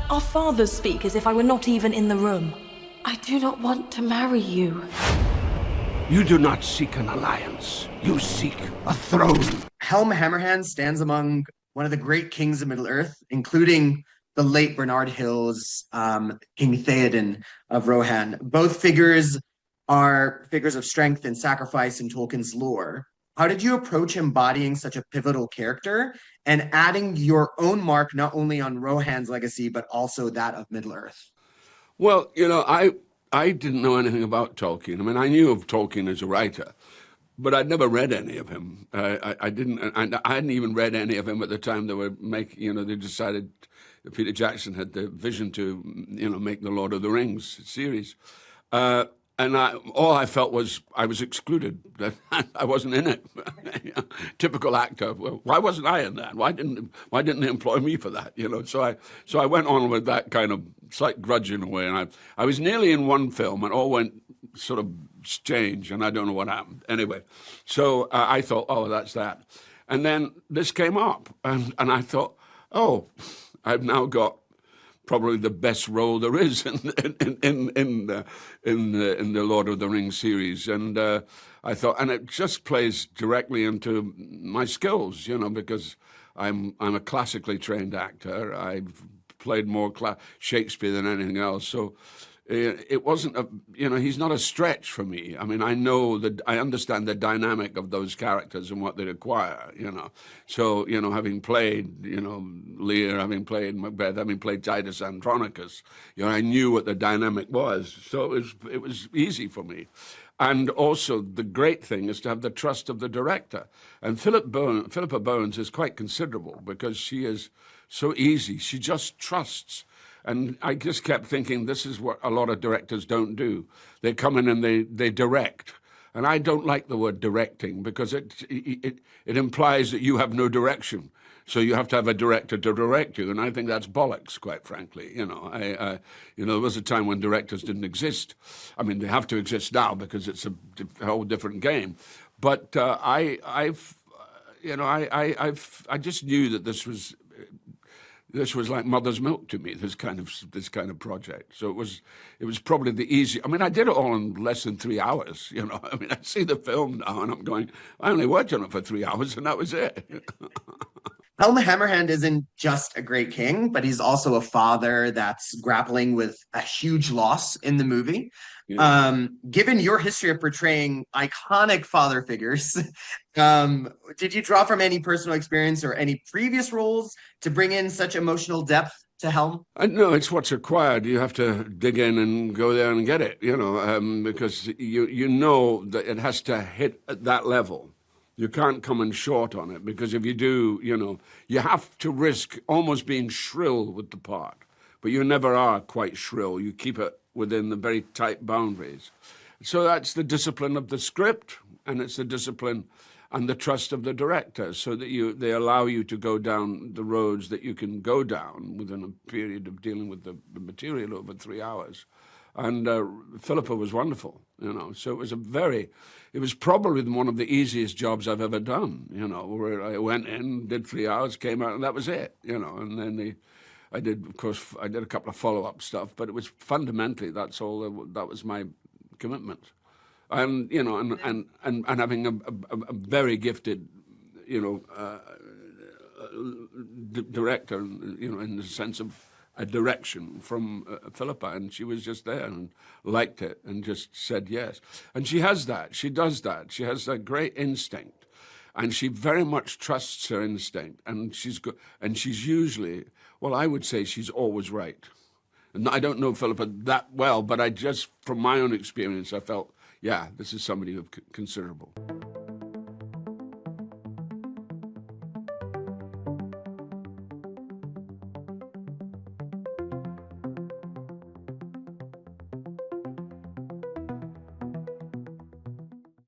Our fathers speak as if I were not even in the room. I do not want to marry you. You do not seek an alliance. You seek a throne. Helm Hammerhand stands among one of the great kings of Middle-earth, including the late Bernard Hill's King Theoden of Rohan. Both figures are figures of strength and sacrifice in Tolkien's lore. How did you approach embodying such a pivotal character and adding your own mark not only on Rohan's legacy, but also that of Middle-earth? Well, I didn't know anything about Tolkien. I mean, I knew of Tolkien as a writer, but I'd never read any of him. I didn't, and I hadn't even read any of him at the time they were making, they decided that Peter Jackson had the vision to, make the Lord of the Rings series. And all I felt was I was excluded, that I wasn't in it. Typical actor. Well, why wasn't I in that? Why didn't they employ me for that? So I went on with that kind of slight grudge in a way. And I was nearly in one film, and all went sort of strange, and I don't know what happened. Anyway, so I thought, oh, that's that. And then this came up, and I thought, oh, I've now got probably the best role there is in the Lord of the Rings series, and I thought, and it just plays directly into my skills, because I'm a classically trained actor. I've played more Shakespeare than anything else, so it wasn't he's not a stretch for me. I mean, I understand the dynamic of those characters and what they require, So, having played, Lear, having played Macbeth, having played Titus Andronicus, I knew what the dynamic was. So it was easy for me. And also, the great thing is to have the trust of the director. And Philippa Bones is quite considerable because she is so easy. She just trusts. And I just kept thinking, this is what a lot of directors don't do. They come in and they direct. And I don't like the word directing because it implies that you have no direction. So you have to have a director to direct you. And I think that's bollocks, quite frankly. There was a time when directors didn't exist. I mean, they have to exist now because it's a whole different game. But I just knew that this was like mother's milk to me, this kind of project. So it was probably the easy. I mean, I did it all in less than 3 hours. I mean, I see the film now and I'm going, I only worked on it for 3 hours and that was it. Helm Hammerhand isn't just a great king, but he's also a father that's grappling with a huge loss in the movie. Yeah. Given your history of portraying iconic father figures, did you draw from any personal experience or any previous roles to bring in such emotional depth to Helm? No, it's what's required. You have to dig in and go there and get it, because you know that it has to hit at that level. You can't come in short on it, because if you do, you have to risk almost being shrill with the part. But you never are quite shrill. You keep it within the very tight boundaries. So that's the discipline of the script, and it's the discipline and the trust of the director, so that they allow you to go down the roads that you can go down within a period of dealing with the material over 3 hours. And Philippa was wonderful, So it was probably one of the easiest jobs I've ever done, where I went in, did 3 hours, came out, and that was it, And then I did a couple of follow-up stuff, but it was fundamentally that was my commitment, and and having a very gifted, director, in the sense of a direction from Philippa, and she was just there and liked it and just said yes. And she has that. She does that. She has that great instinct, and she very much trusts her instinct. And she's good. And she's usually, well, I would say she's always right. And I don't know Philippa that well, but from my own experience, I felt, yeah, this is somebody of considerable.